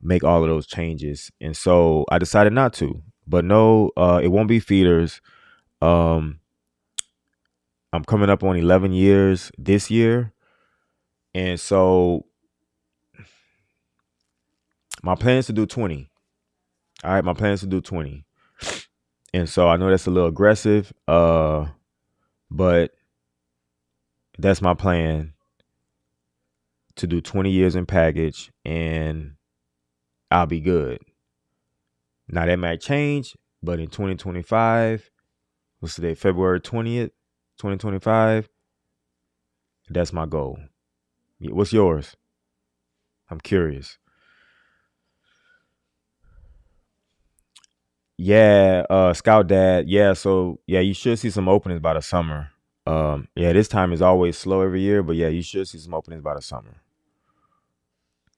make all of those changes. And so I decided not to. But no, it won't be feeders. Um, I'm coming up on 11 years this year. And so my plan is to do 20. All right, my plan is to do 20. And so I know that's a little aggressive, but that's my plan, to do 20 years in package and I'll be good. Now that might change, but in 2025, what's today, February 20th, 2025, that's my goal. What's yours? I'm curious. Yeah, Scout Dad. Yeah, so yeah, you should see some openings by the summer. Yeah, this time is always slow every year, but yeah, you should see some openings by the summer.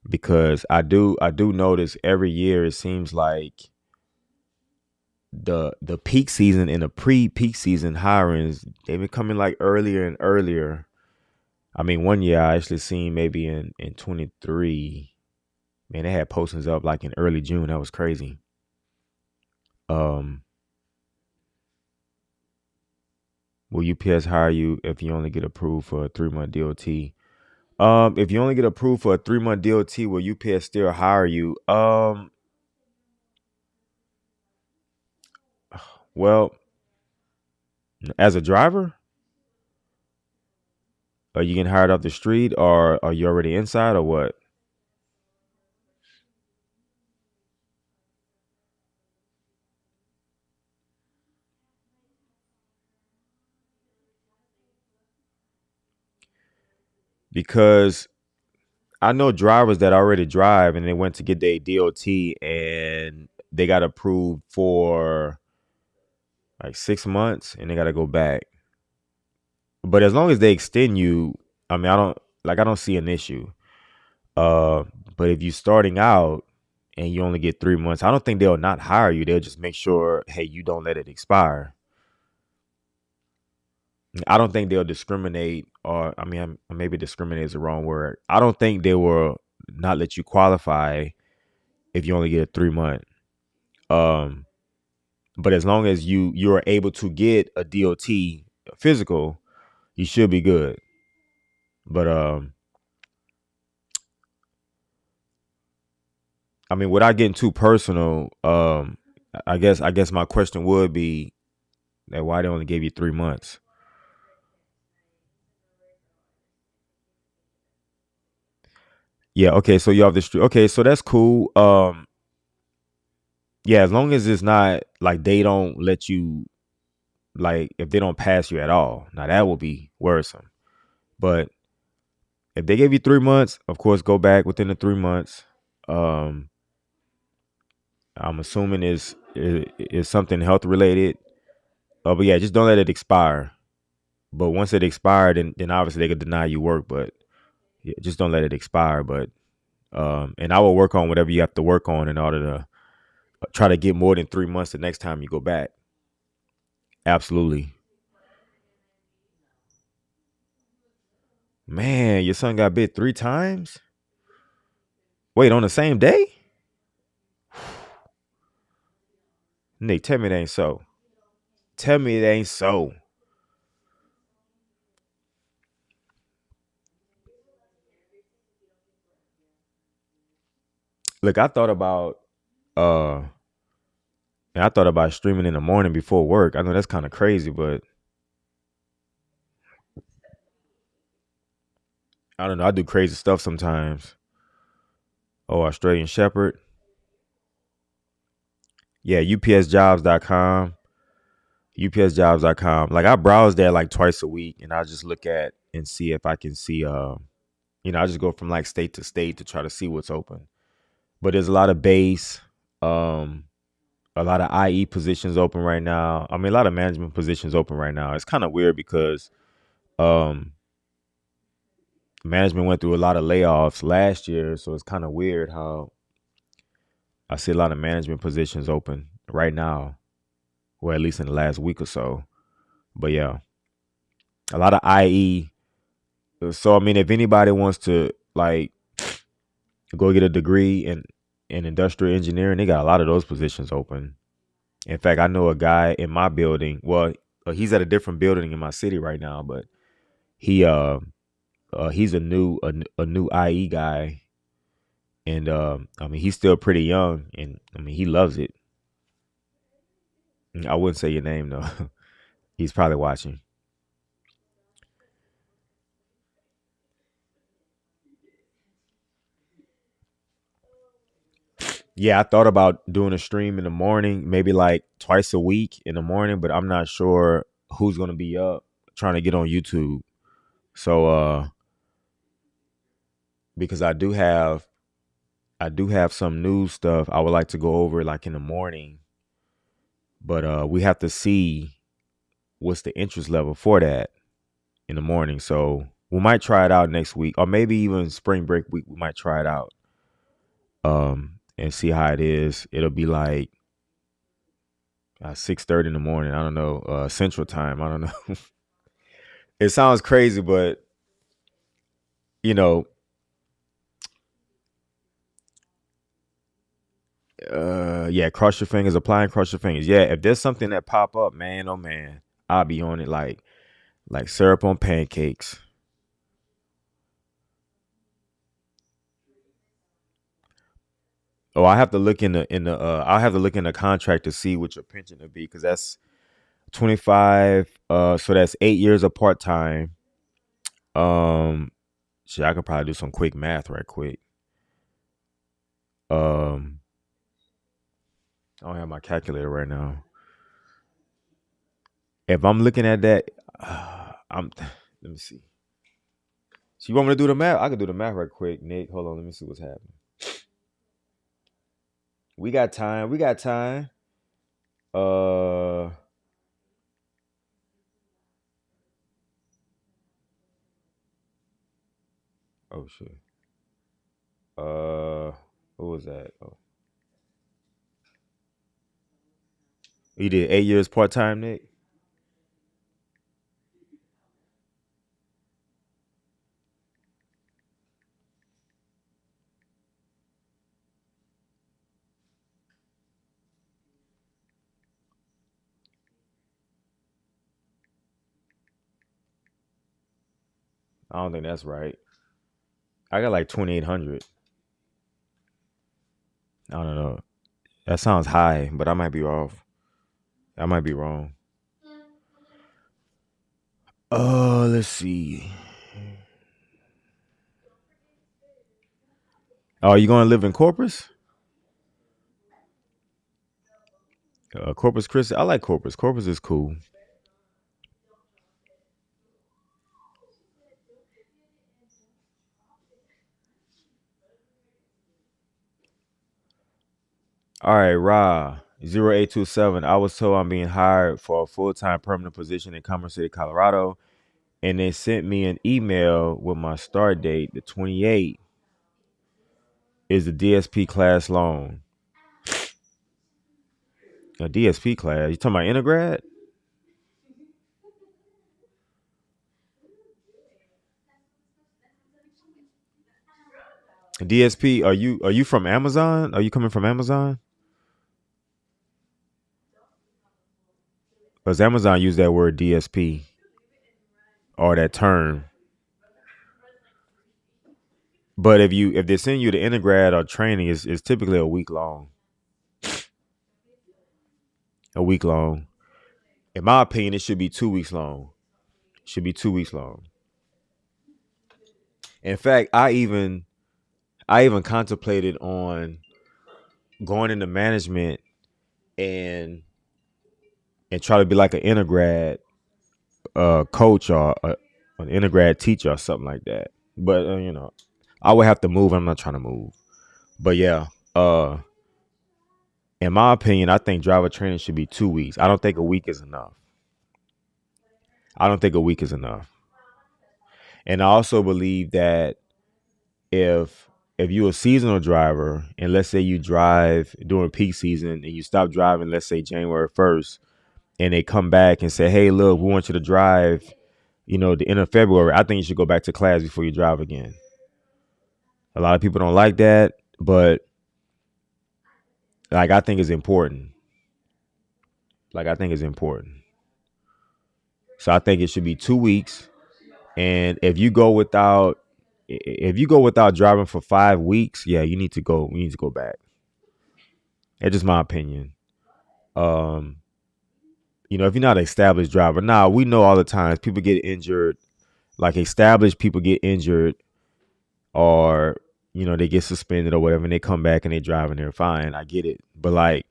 Because I do notice every year it seems like the peak season and the pre-peak season hirings, they've been coming like earlier and earlier. I mean, one year I actually seen maybe in 23, man, they had postings up like in early June. That was crazy. Um, will UPS hire you if you only get approved for a 3-month DOT? If you only get approved for a 3-month DOT, will UPS still hire you? Well, as a driver, are you getting hired off the street, or are you already inside, or what? Because I know drivers that already drive and they went to get their DOT and they got approved for like 6 months and they got to go back. But as long as they extend you, I mean, I don't see an issue. Uh, but if you're starting out and you only get 3 months, I don't think they'll not hire you. They'll just make sure, hey, you don't let it expire. I don't think they'll discriminate, or I mean, maybe discriminate is the wrong word. I don't think they will not let you qualify if you only get a 3 month. Um, but as long as you're able to get a DOT physical, you should be good. But I mean, without getting too personal, I guess my question would be that why they only gave you 3 months. Yeah, okay, so you have the street. Okay, so that's cool. Yeah, as long as it's not like they don't let you, like if they don't pass you at all. Now that would be worrisome. But if they gave you 3 months, of course, go back within the 3 months. Um, I'm assuming is something health related. But yeah, just don't let it expire. But once it expired, then obviously they could deny you work. But yeah, just don't let it expire. But and I will work on whatever you have to work on in order to try to get more than 3 months the next time you go back. Absolutely. Man, your son got bit 3 times? Wait, on the same day? Nick, tell me it ain't so. Tell me it ain't so. Look, uh I thought about streaming in the morning before work. I know that's kind of crazy, but I don't know. I do crazy stuff sometimes. Oh, Australian Shepherd. Yeah, upsjobs.com. upsjobs.com. Like I browse there like twice a week and I just look at and see if I can see I just go from like state to state to try to see what's open. But there's a lot of base, um, a lot of IE positions open right now. I mean, a lot of management positions open right now. It's kind of weird because um, management went through a lot of layoffs last year, so it's kind of weird how I see a lot of management positions open right now, or at least in the last week or so. But yeah, a lot of IE. So I mean, if anybody wants to like go get a degree in industrial engineering, they got a lot of those positions open. In fact, I know a guy in my building. Well, he's at a different building in my city right now, but he he's a new IE guy, and I mean he's still pretty young, and I mean he loves it. I wouldn't say your name though. He's probably watching. Yeah, I thought about doing a stream in the morning, maybe like twice a week in the morning, but I'm not sure who's gonna be up trying to get on YouTube. So because I do have some news stuff I would like to go over like in the morning, but we have to see what's the interest level for that in the morning. So we might try it out next week, or maybe even spring break week. We might try it out, and see how it is. It'll be like 6:30 in the morning. I don't know, Central Time. I don't know. It sounds crazy, but you know, yeah. Cross your fingers. Applying. Cross your fingers. Yeah. If there's something that pop up, man, oh man, I'll be on it like syrup on pancakes. Oh, I have to look in the I'll have to look in the contract to see what your pension will be because that's 25. So that's 8 years of part time. Um, shit, I could probably do some quick math right quick. Um, I don't have my calculator right now. If I'm looking at that, I'm. Let me see. So you want me to do the math? I can do the math right quick, Nick. Hold on, let me see what's happening. We got time. We got time. Uh, oh shit. What was that? Oh, you did 8 years part time, Nick. I don't think that's right. I got like 2,800. I don't know. That sounds high, but I might be off. I might be wrong. Let's see. Oh, you gonna live in Corpus? Corpus Christi. I like Corpus. Corpus is cool. All right, Ra 0827. I was told I'm being hired for a full time permanent position in Commerce City, Colorado, and they sent me an email with my start date. The 28th is the DSP class loan. A DSP class? You talking about undergrad? DSP? Are you from Amazon? Are you coming from Amazon? Does Amazon use that word DSP or that term? But if they send you to undergrad or training, it's typically a week long. A week long. In my opinion, it should be 2 weeks long. Should be 2 weeks long. In fact, I even contemplated on going into management and try to be like an undergrad coach or an undergrad teacher or something like that. But I would have to move. I'm not trying to move. But yeah, in my opinion, I think driver training should be 2 weeks. I don't think a week is enough. I don't think a week is enough. And I also believe that if you're a seasonal driver and let's say you drive during peak season and you stop driving, let's say January 1st, and they come back and say, hey, look, we want you to drive, the end of February, I think you should go back to class before you drive again. A lot of people don't like that, but like I think it's important. Like I think it's important. So I think it should be 2 weeks. And if you go without driving for 5 weeks, yeah, you need to go. You need to go back. That's just my opinion. Um, if you're not an established driver, now we know all the times people get injured. Like established people get injured, or they get suspended or whatever, and they come back and they drive and they're fine. I get it, but like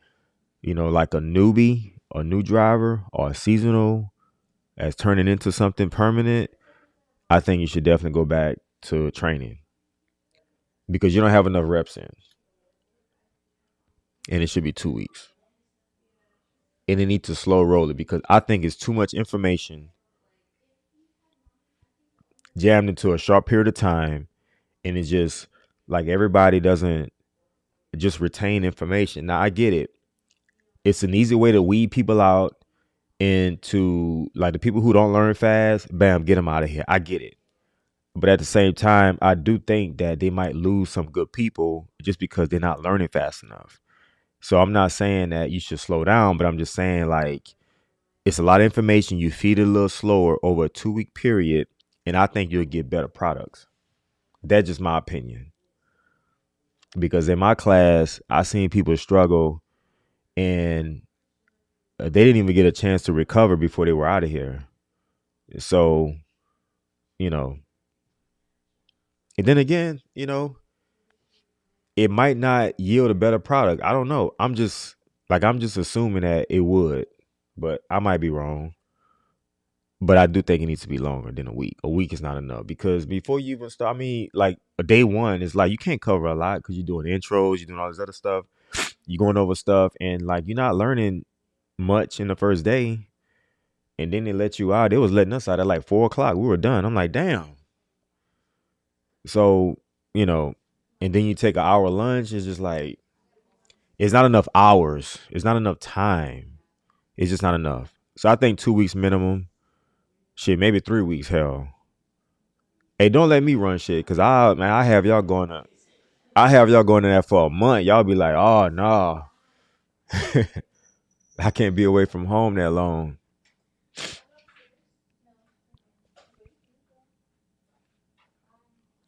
a newbie, a new driver, or a seasonal as turning into something permanent, I think you should definitely go back to training because you don't have enough reps in, and it should be 2 weeks. And they need to slow roll it because I think it's too much information jammed into a short period of time, and it's just like everybody doesn't just retain information. Now I get it. It's an easy way to weed people out and to like the people who don't learn fast, bam, get them out of here. I get it. But at the same time, I do think that they might lose some good people just because they're not learning fast enough. So I'm not saying that you should slow down, but I'm just saying like it's a lot of information. You feed it a little slower over a 2 week period, and I think you'll get better products. That's just my opinion. Because in my class, I seen people struggle and they didn't even get a chance to recover before they were out of here. So, you know, and then again, it might not yield a better product. I don't know. I'm just assuming that it would, but I might be wrong. But I do think it needs to be longer than a week. A week is not enough because before you even start, I mean, like a day one is like you can't cover a lot because you're doing intros, you're doing all this other stuff, you're going over stuff, and like you're not learning much in the first day. And then they let you out. They was letting us out at like 4 o'clock. We were done. I'm like, damn. So, you know, and then you take an hour lunch. It's just like it's not enough hours. It's not enough time. It's just not enough. So I think 2 weeks minimum. Shit, maybe 3 weeks. Hell, hey, don't let me run shit because I have y'all going to that for a month. Y'all be like, oh no, I can't be away from home that long.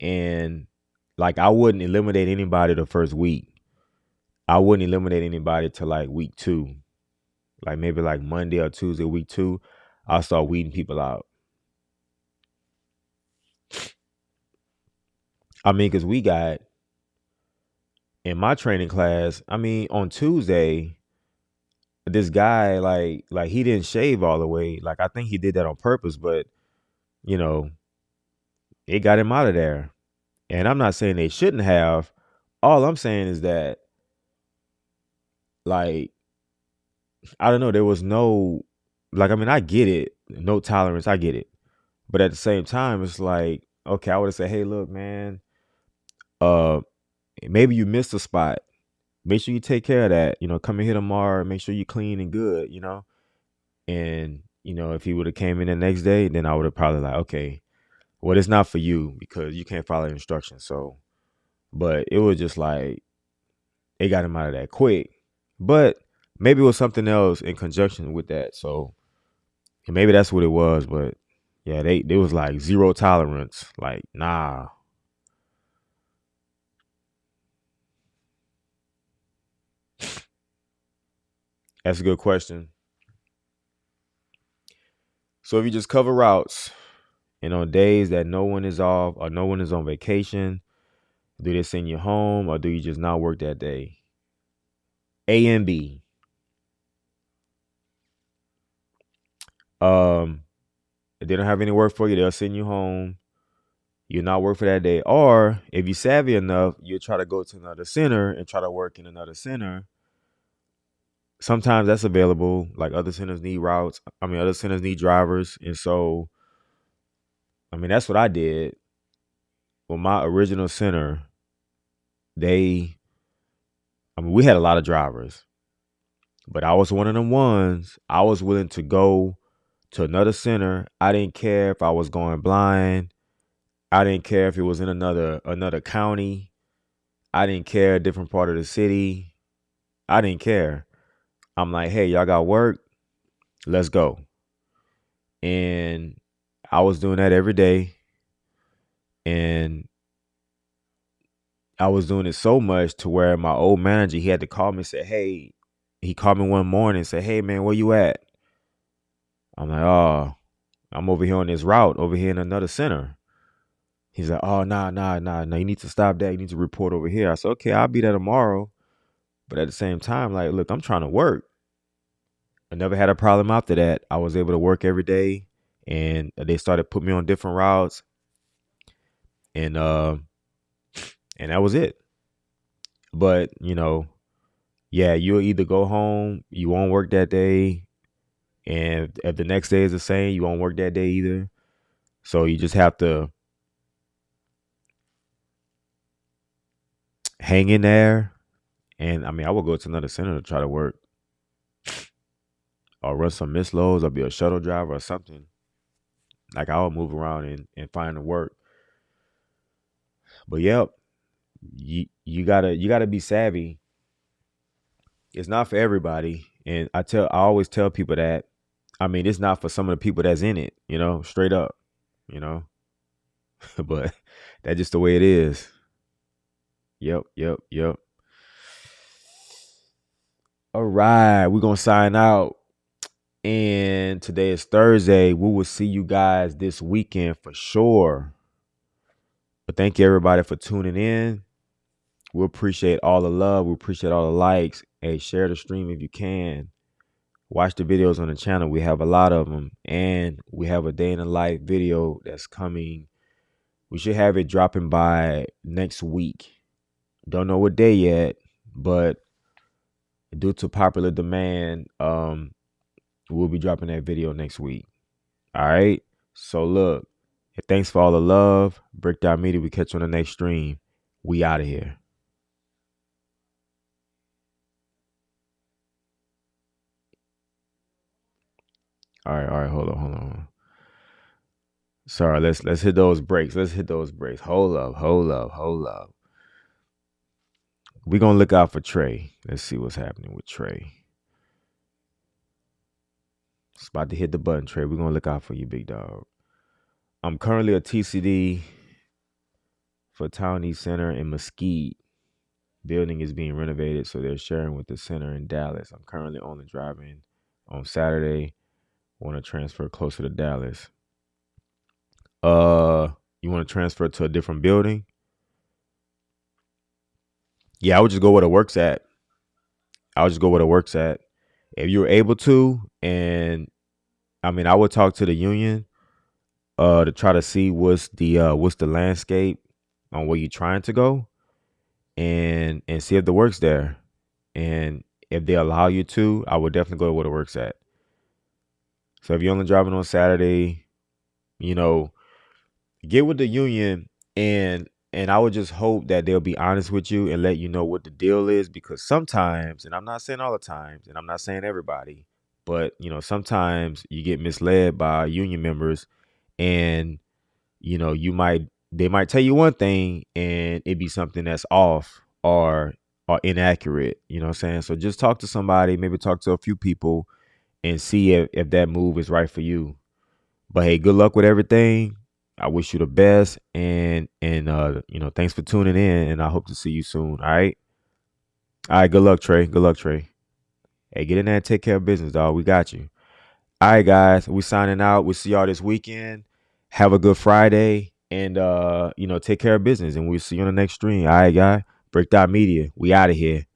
And like I wouldn't eliminate anybody the first week. I wouldn't eliminate anybody till like week 2. Like maybe like Monday or Tuesday, week 2, I'll start weeding people out. I mean, because we got in my training class, I mean, on Tuesday, this guy like he didn't shave all the way. Like I think he did that on purpose, but you know, it got him out of there. And I'm not saying they shouldn't have. All I'm saying is that like I don't know, there was no like I mean, I get it. No tolerance, I get it. But at the same time, it's like, okay, I would have said, hey, look, man, uh, maybe you missed a spot. Make sure you take care of that. Come in here tomorrow. Make sure you clean and good. And if he would have came in the next day, then I would have probably like, okay, well, it's not for you because you can't follow instructions. So, but it was just like it got him out of that quick. But maybe it was something else in conjunction with that. So maybe that's what it was. But yeah, they was like zero tolerance. Like, nah. That's a good question. So if you just cover routes and on days that no one is off or no one is on vacation, do they send you home or do you just not work that day? A and B. Um, if they don't have any work for you, they'll send you home. You'll not work for that day. Or if you're savvy enough, you'll try to go to another center and try to work in another center. Sometimes that's available. Like other centers need routes. I mean, other centers need drivers. And so, I mean, that's what I did. With my original center, they, I mean, we had a lot of drivers, but I was one of them ones. I was willing to go to another center. I didn't care if I was going blind. I didn't care if it was in another county. I didn't care a different part of the city. I didn't care. I'm like, hey, y'all got work? Let's go. And I was doing that every day. And I was doing it so much to where my old manager, he had to call me and say, hey, he called me one morning and said, hey man, where you at? I'm like, oh, I'm over here on this route, over here in another center. He's like, oh, nah. You need to stop that. You need to report over here. I said, okay, I'll be there tomorrow. But at the same time, like, look, I'm trying to work. I never had a problem after that. I was able to work every day, and they started putting me on different routes, and and that was it. But yeah, you'll either go home, you won't work that day, and if the next day is the same, you won't work that day either. So you just have to hang in there. And I mean, I would go to another center to try to work or run some misloads or be a shuttle driver or something. Like I would move around and find the work. But yep, you gotta be savvy. It's not for everybody. And I always tell people that. I mean, it's not for some of the people that's in it, straight up, you know. But that's just the way it is. Yep. All right, we're gonna sign out. And today is Thursday. We will see you guys this weekend for sure. But thank you everybody for tuning in. We appreciate all the love. We appreciate all the likes. Hey, share the stream if you can. Watch the videos on the channel. We have a lot of them. And we have a day in the life video that's coming. We should have it dropping by next week. Don't know what day yet, but due to popular demand, we'll be dropping that video next week. All right. So look, thanks for all the love. Breakdown Media. We catch you on the next stream. We out of here. All right. Hold on. Sorry, let's hit those breaks. Hold up. We're gonna look out for Trey. Let's see what's happening with Trey. It's about to hit the button, Trey. We're gonna look out for you, big dog. I'm currently a TCD. for Townie Center in Mesquite. Building is being renovated, so they're sharing with the center in Dallas. I'm currently only driving on Saturday. Want to transfer closer to Dallas. You want to transfer to a different building? Yeah, I would just go where it works at. I'll just go where it works at. If you're able to, and I mean, I would talk to the union to try to see what's the landscape on where you're trying to go, and see if the work's there. And if they allow you to, I would definitely go where the work's at. So if you're only driving on Saturday, you know, get with the union, and I would just hope that they'll be honest with you and let you know what the deal is, because sometimes, and I'm not saying all the times, and I'm not saying everybody, but sometimes you get misled by union members, and you might they might tell you one thing and it be something that's off or inaccurate. You know what I'm saying? So just talk to somebody, maybe talk to a few people, and see if that move is right for you. But hey, good luck with everything. I wish you the best, and thanks for tuning in, and I hope to see you soon. All right. All right, good luck, Trey. Good luck, Trey. Hey, get in there and take care of business, dog. We got you. All right, guys, we signing out. We'll see y'all this weekend. Have a good Friday, and take care of business, and we'll see you on the next stream. All right, guy. Breakdown Media. We out of here.